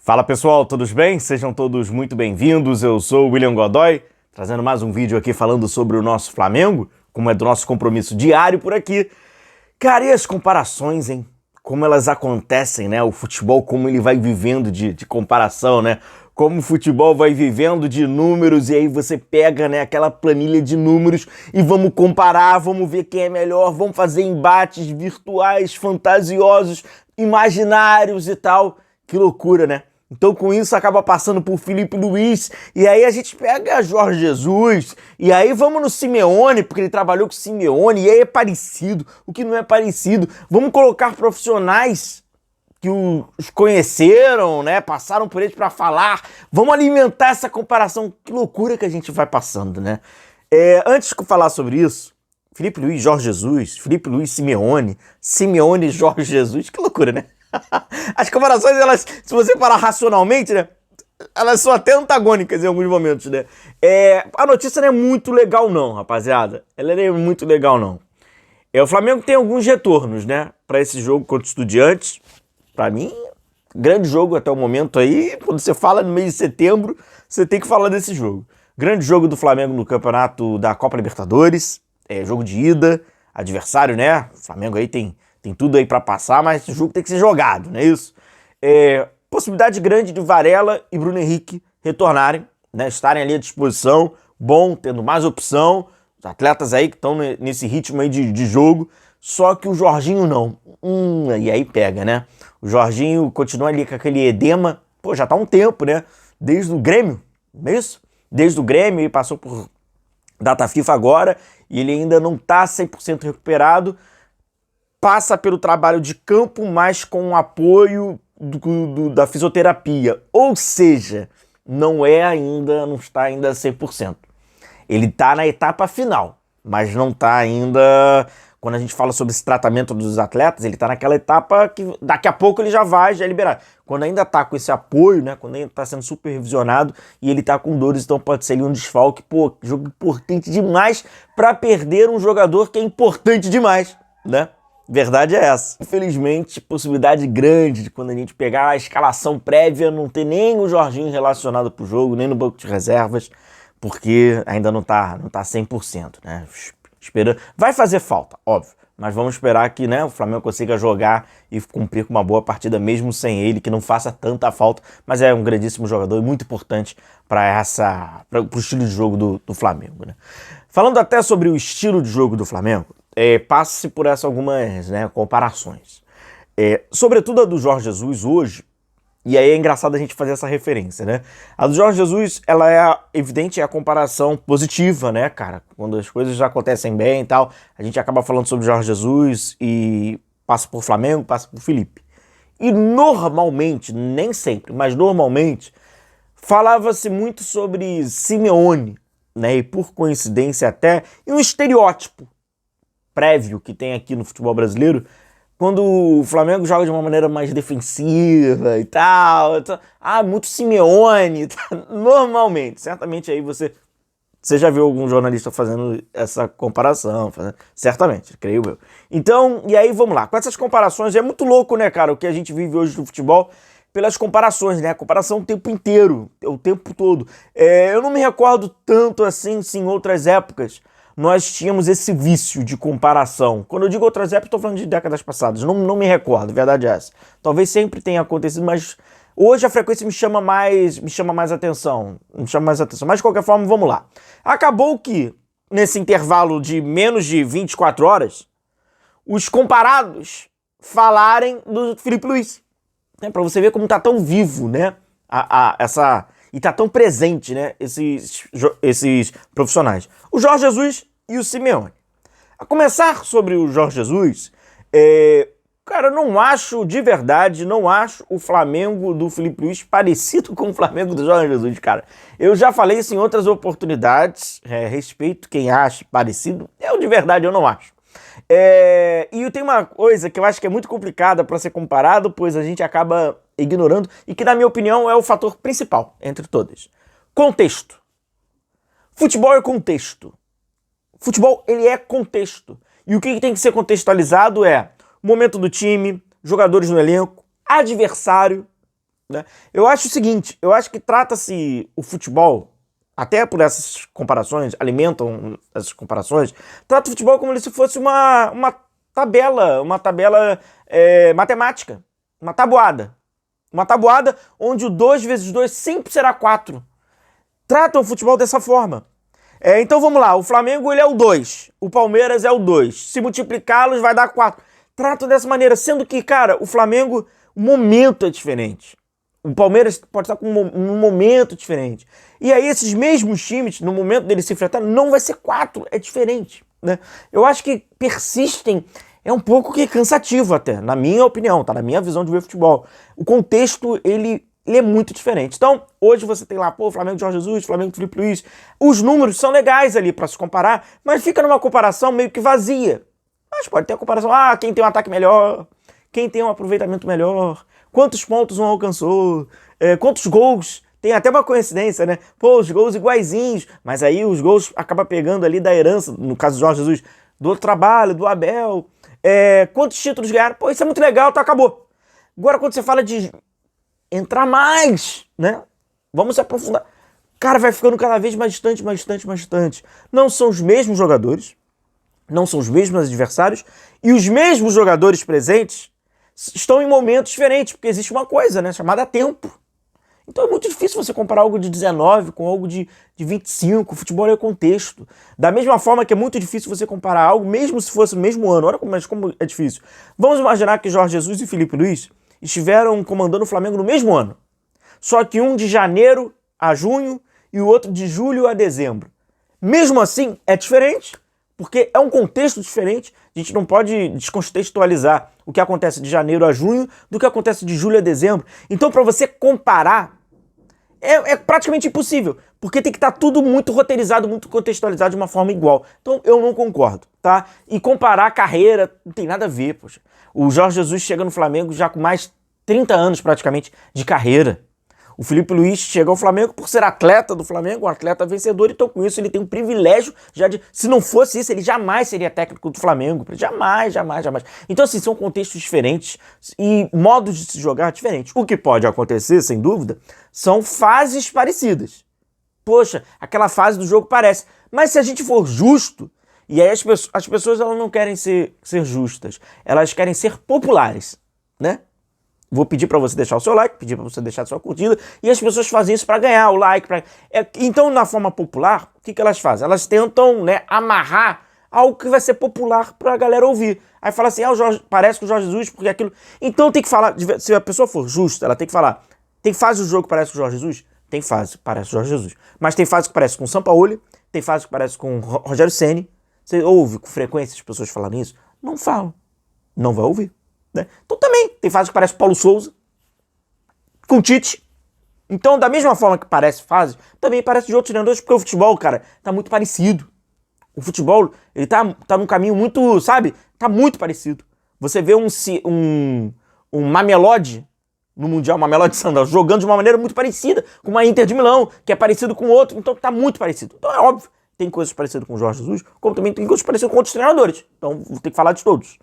Fala pessoal, todos bem? Sejam todos muito bem-vindos. Eu sou o William Godoy, trazendo mais um vídeo aqui falando sobre o nosso Flamengo, como é do nosso compromisso diário por aqui. Cara, e as comparações, hein? Como elas acontecem, né? O futebol, como ele vai vivendo de comparação, né? Como o futebol vai vivendo de números e aí você pega, né, aquela planilha de números e vamos comparar, vamos ver quem é melhor, vamos fazer embates virtuais, fantasiosos, imaginários e tal. Que loucura, né? Então com isso acaba passando por Filipe Luís, e aí a gente pega Jorge Jesus, e aí vamos no Simeone, porque ele trabalhou com o Simeone, e aí é parecido, o que não é parecido. Vamos colocar profissionais que os conheceram, né, passaram por eles para falar, vamos alimentar essa comparação. Que loucura que a gente vai passando, né? Antes de eu falar sobre isso, Filipe Luís, Jorge Jesus, Filipe Luís, Simeone, Simeone, Jorge Jesus, que loucura, né? As comparações, elas, se você parar racionalmente, né, elas são até antagônicas em alguns momentos, né? A notícia não é muito legal não, rapaziada. Ela não é muito legal não. O Flamengo tem alguns retornos, né, para esse jogo contra o Estudiantes. Para mim, grande jogo até o momento aí. Quando você fala no mês de setembro, você tem que falar desse jogo. Grande jogo do Flamengo no campeonato da Copa Libertadores. Jogo de ida, adversário, né? O Flamengo aí tem tudo aí para passar, mas o jogo tem que ser jogado, não é isso? Possibilidade grande de Varela e Bruno Henrique retornarem, né? Estarem ali à disposição, bom, tendo mais opção, os atletas aí que estão nesse ritmo aí de jogo, só que o Jorginho não. E aí pega, né? O Jorginho continua ali com aquele edema, pô, já tá há um tempo, né? Desde o Grêmio, não é isso? Desde o Grêmio, ele passou por data FIFA agora, e ele ainda não tá 100% recuperado. Passa pelo trabalho de campo, mas com o apoio da fisioterapia. Ou seja, não está ainda 100%. Ele está na etapa final, mas não está ainda... Quando a gente fala sobre esse tratamento dos atletas, ele está naquela etapa que daqui a pouco ele já é liberado. Quando ainda está com esse apoio, né, quando ainda está sendo supervisionado e ele está com dores, então pode ser ali um desfalque. Pô, jogo importante demais para perder um jogador que é importante demais, né? Verdade é essa. Infelizmente, possibilidade grande de quando a gente pegar a escalação prévia, não ter nem o Jorginho relacionado pro jogo, nem no banco de reservas, porque ainda não tá 100%, né? Vai fazer falta, óbvio, mas vamos esperar que, né, o Flamengo consiga jogar e cumprir com uma boa partida mesmo sem ele, que não faça tanta falta, mas é um grandíssimo jogador e muito importante para o estilo de jogo do Flamengo, né? Falando até sobre o estilo de jogo do Flamengo, passe por algumas, né, comparações. Sobretudo a do Jorge Jesus hoje, e aí é engraçado a gente fazer essa referência, né? A do Jorge Jesus, ela é evidente, é a comparação positiva, né, cara? Quando as coisas já acontecem bem e tal, a gente acaba falando sobre Jorge Jesus e passa por Flamengo, passa por Felipe. E normalmente, nem sempre, mas normalmente, falava-se muito sobre Simeone, né? E por coincidência até, e um estereótipo prévio que tem aqui no futebol brasileiro, quando o Flamengo joga de uma maneira mais defensiva e tal, muito Simeone, normalmente, certamente aí você já viu algum jornalista fazendo essa comparação, certamente, creio eu. Então, e aí vamos lá, com essas comparações, é muito louco, né, cara, o que a gente vive hoje no futebol, pelas comparações, né, a comparação o tempo inteiro, o tempo todo. Eu não me recordo tanto assim, em outras épocas, nós tínhamos esse vício de comparação. Quando eu digo outras épocas, estou falando de décadas passadas. Não me recordo, a verdade é essa. Talvez sempre tenha acontecido, mas hoje a frequência me chama mais atenção. Mas de qualquer forma, vamos lá. Acabou que, nesse intervalo de menos de 24 horas, os comparados falarem do Filipe Luís. Né? Para você ver como tá tão vivo, né? E tá tão presente, né, esses profissionais. O Jorge Jesus e o Simeone. A começar sobre o Jorge Jesus, cara, de verdade, não acho o Flamengo do Filipe Luís parecido com o Flamengo do Jorge Jesus, cara. Eu já falei isso em outras oportunidades, respeito quem acha parecido, de verdade eu não acho. E tem uma coisa que eu acho que é muito complicada para ser comparado, pois a gente acaba ignorando, e que na minha opinião é o fator principal entre todas. Contexto. Futebol é contexto. Futebol, ele é contexto. E o que tem que ser contextualizado é o momento do time, jogadores no elenco, adversário, né? Eu acho o seguinte, eu acho que trata-se o futebol, até por essas comparações, alimentam essas comparações, trata o futebol como se fosse uma tabela matemática, uma tabuada. Uma tabuada onde o 2 vezes 2 sempre será 4. Trata o futebol dessa forma. Então vamos lá, o Flamengo ele é o 2, o Palmeiras é o 2. Se multiplicá-los vai dar 4. Trata dessa maneira, sendo que, cara, o Flamengo, o momento é diferente. O Palmeiras pode estar com um momento diferente. E aí esses mesmos times, no momento deles se enfrentar, não vai ser 4, é diferente, né? Eu acho que persistem, é um pouco que cansativo até, na minha opinião, tá? Na minha visão de ver futebol. O contexto, ele é muito diferente. Então, hoje você tem lá, pô, Flamengo de Jorge Jesus, Flamengo de Filipe Luís. Os números são legais ali para se comparar, mas fica numa comparação meio que vazia. Mas pode ter a comparação, quem tem um ataque melhor, quem tem um aproveitamento melhor, quantos pontos um alcançou, quantos gols. Tem até uma coincidência, né? Pô, os gols iguaizinhos, mas aí os gols acabam pegando ali da herança, no caso do Jorge Jesus, do trabalho, do Abel. Quantos títulos ganharam? Pô, isso é muito legal, tá, acabou. Agora, quando você fala de entrar mais, né? Vamos se aprofundar. Cara, vai ficando cada vez mais distante, mais distante, mais distante. Não são os mesmos jogadores, não são os mesmos adversários, e os mesmos jogadores presentes estão em momentos diferentes, porque existe uma coisa, né? Chamada tempo. Então é muito difícil você comparar algo de 19 com algo de 25, o futebol é contexto. Da mesma forma que é muito difícil você comparar algo, mesmo se fosse no mesmo ano, olha como é difícil. Vamos imaginar que Jorge Jesus e Filipe Luís estiveram comandando o Flamengo no mesmo ano. Só que um de janeiro a junho e o outro de julho a dezembro. Mesmo assim, é diferente, porque é um contexto diferente. A gente não pode descontextualizar o que acontece de janeiro a junho do que acontece de julho a dezembro. Então, para você comparar, é praticamente impossível, porque tem que estar tudo muito roteirizado, muito contextualizado de uma forma igual. Então, eu não concordo, tá? E comparar a carreira não tem nada a ver, poxa. O Jorge Jesus chega no Flamengo já com mais 30 anos, praticamente, de carreira. O Filipe Luís chega ao Flamengo por ser atleta do Flamengo, um atleta vencedor, então com isso ele tem um privilégio já de... Se não fosse isso, ele jamais seria técnico do Flamengo. Jamais, jamais, jamais. Então assim, são contextos diferentes e modos de se jogar diferentes. O que pode acontecer, sem dúvida, são fases parecidas. Poxa, aquela fase do jogo parece. Mas se a gente for justo, e aí as pessoas elas não querem ser justas, elas querem ser populares, né? Vou pedir para você deixar o seu like, pedir para você deixar a sua curtida, e as pessoas fazem isso para ganhar o like. Então, na forma popular, o que elas fazem? Elas tentam, né, amarrar algo que vai ser popular para a galera ouvir. Aí fala assim, parece com o Jorge Jesus, porque aquilo... Então tem que falar, se a pessoa for justa, ela tem que falar, tem fase do jogo que parece com o Jorge Jesus? Tem fase que parece com o Jorge Jesus. Mas tem fase que parece com o Sampaoli, tem fase que parece com o Rogério Ceni. Você ouve com frequência as pessoas falando isso? Não falam. Não vai ouvir. Né? Então também tem fase que parece Paulo Souza com Tite. Então da mesma forma que parece fase, também parece de outros treinadores, porque o futebol, cara, tá muito parecido. O futebol, ele tá num caminho muito, sabe? Tá muito parecido. Você vê um Mamelodi no Mundial, Mamelodi Sandals, jogando de uma maneira muito parecida com uma Inter de Milão, que é parecido com o outro, então tá muito parecido. Então é óbvio, tem coisas parecidas com o Jorge Jesus, como também tem coisas parecidas com outros treinadores. Então vou ter que falar de todos.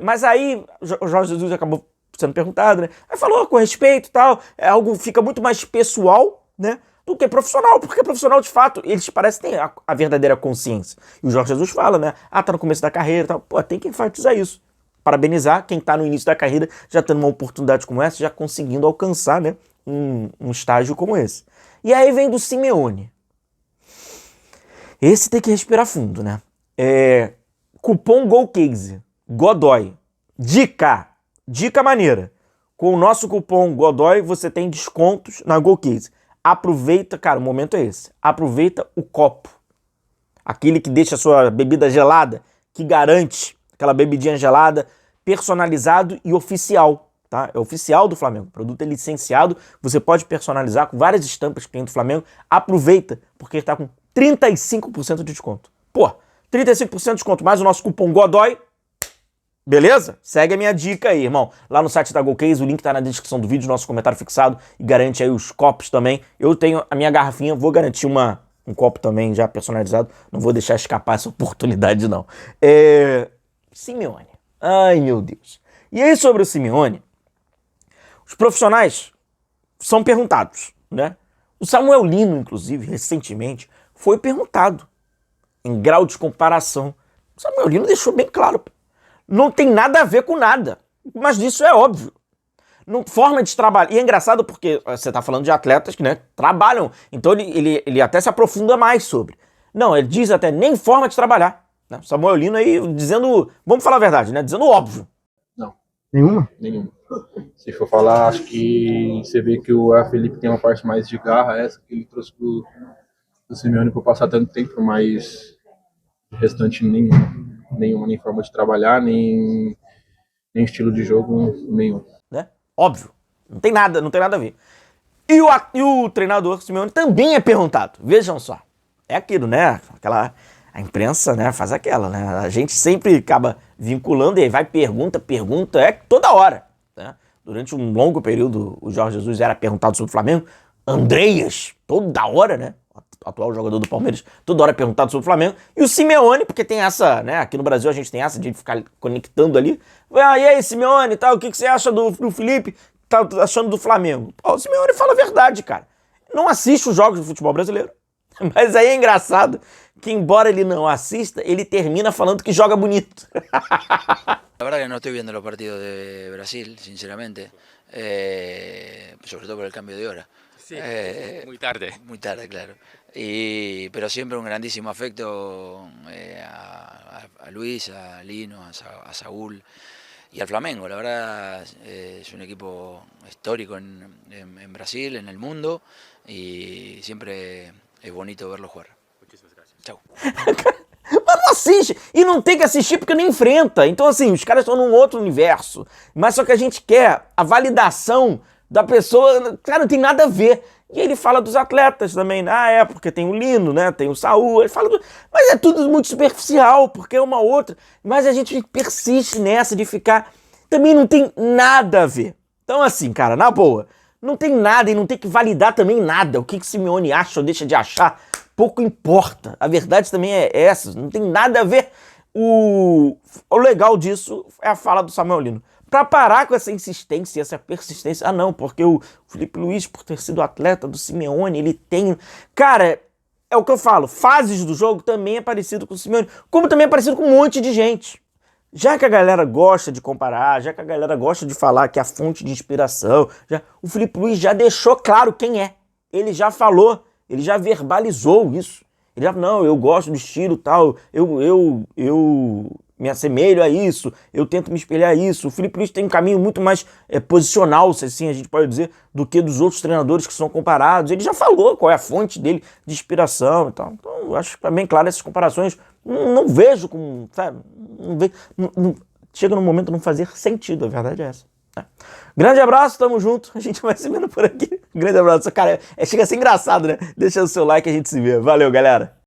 Mas aí o Jorge Jesus acabou sendo perguntado, né? Aí falou com respeito e tal, algo fica muito mais pessoal, né? Do que profissional, porque profissional de fato, eles parecem ter a verdadeira consciência. E o Jorge Jesus fala, né? Tá no começo da carreira e tal. Pô, tem que enfatizar isso. Parabenizar quem tá no início da carreira, já tendo uma oportunidade como essa, já conseguindo alcançar, né? Um estágio como esse. E aí vem do Simeone. Esse tem que respirar fundo, né? Cupom GOLCASE. Godoy. Dica maneira. Com o nosso cupom Godoy, você tem descontos na GoCase. Aproveita, cara, o momento é esse. Aproveita o copo. Aquele que deixa a sua bebida gelada, que garante aquela bebidinha gelada, personalizado e oficial. Tá? É oficial do Flamengo. O produto é licenciado. Você pode personalizar com várias estampas que tem do Flamengo. Aproveita, porque está com 35% de desconto. Pô, 35% de desconto, mais o nosso cupom Godoy. Beleza? Segue a minha dica aí, irmão. Lá no site da GoCase, o link tá na descrição do vídeo, nosso comentário fixado, e garante aí os copos também. Eu tenho a minha garrafinha, vou garantir um copo também já personalizado. Não vou deixar escapar essa oportunidade, não. Simeone. Ai, meu Deus. E aí, sobre o Simeone, os profissionais são perguntados, né? O Samuel Lino, inclusive, recentemente, foi perguntado em grau de comparação. O Samuel Lino deixou bem claro, não tem nada a ver com nada, mas disso é óbvio. Não, forma de trabalho. E é engraçado porque você está falando de atletas que, né, trabalham, então ele até se aprofunda mais sobre. Não, ele diz até nem forma de trabalhar. Né? Samuel Lino aí dizendo, vamos falar a verdade, né? Dizendo o óbvio. Não. Nenhuma? Nenhuma. Se for falar, acho que você vê que o Felipe tem uma parte mais de garra, essa que ele trouxe do Simeone por passar tanto tempo, mas o restante nenhuma, nem forma de trabalhar, nem estilo de jogo nenhum. Né? Óbvio. Não tem nada a ver. E o treinador Simeone também é perguntado. Vejam só. É aquilo, né? A imprensa, né, faz aquela, né? A gente sempre acaba vinculando e aí vai pergunta, toda hora. Né? Durante um longo período, o Jorge Jesus era perguntado sobre o Flamengo. Andreas, toda hora, né? O atual jogador do Palmeiras, toda hora perguntado sobre o Flamengo. E o Simeone, porque tem essa, né? Aqui no Brasil a gente tem essa de ficar conectando ali. Ah, e aí, Simeone, tal, o que você acha do Felipe? Tá achando do Flamengo? Pô, o Simeone fala a verdade, cara. Não assiste os jogos do futebol brasileiro. Mas aí é engraçado que, embora ele não assista, ele termina falando que joga bonito. La verdad que no estoy viendo los partidos de Brasil, sinceramente, sobre todo por el cambio de hora. Sí, muy tarde. Muy tarde, claro. Pero siempre un grandísimo afecto a Luis, a Lino, a Saúl y al Flamengo. La verdad es un equipo histórico en Brasil, en el mundo, y siempre es bonito verlo jugar. Muchísimas gracias. Chau. Mas não assiste. E não tem que assistir porque não enfrenta. Então, assim, os caras estão num outro universo. Mas só que a gente quer a validação da pessoa. Cara, não tem nada a ver. E ele fala dos atletas também. Ah, é, porque tem o Lino, né? Tem o Saúl. Ele fala Mas é tudo muito superficial, porque é uma outra. Mas a gente persiste nessa de ficar... Também não tem nada a ver. Então, assim, cara, na boa, não tem nada e não tem que validar também nada. O que Simeone acha ou deixa de achar, pouco importa. A verdade também é essa. Não tem nada a ver. O legal disso é a fala do Samuel Lino. Pra parar com essa insistência, essa persistência. Ah, não, porque o Felipe Luiz, por ter sido atleta do Simeone, ele tem... Cara, é o que eu falo. Fases do jogo também é parecido com o Simeone. Como também é parecido com um monte de gente. Já que a galera gosta de comparar, já que a galera gosta de falar que é a fonte de inspiração, o Felipe Luiz já deixou claro quem é. Ele já falou, ele já verbalizou isso. Ele já não, eu gosto do estilo tal, eu me assemelho a isso, eu tento me espelhar a isso. O Felipe Luiz tem um caminho muito mais posicional, se assim a gente pode dizer, do que dos outros treinadores que são comparados. Ele já falou qual é a fonte dele de inspiração e tal. Então, eu acho que tá bem claro essas comparações. Não vejo como, sabe, chega num momento de não fazer sentido, a verdade é essa. Grande abraço, tamo junto, a gente vai se vendo por aqui. Grande abraço, cara, chega a ser engraçado, né? Deixa o seu like e a gente se vê. Valeu, galera!